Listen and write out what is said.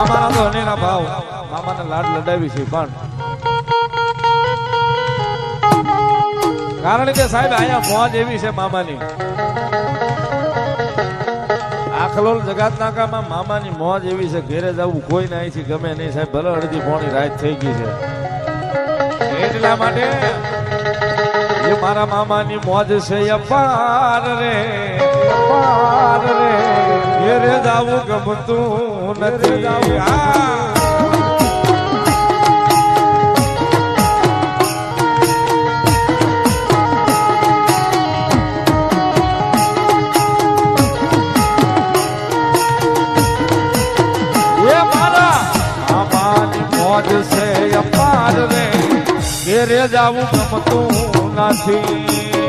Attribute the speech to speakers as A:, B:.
A: મામાના તો હણીના ભાવ મામાને લાડ લડાવી છે પણ કારણ કે સાહેબ અહીંયા મોજ એવી છે મામાની આખલોલ જગાત નાકામાં મામાની મોજ એવી છે ઘેરે જવું કોઈ નહીં છે ગમે નહીં સાહેબ ભલે અડધી પોણી રાત થઈ ગઈ છે એટલા માટે એ મારા મામાની મોજ છે અપાર રે ઘેરે જવું ગમતું નથી ઘેરે જાવું ગમતું નથી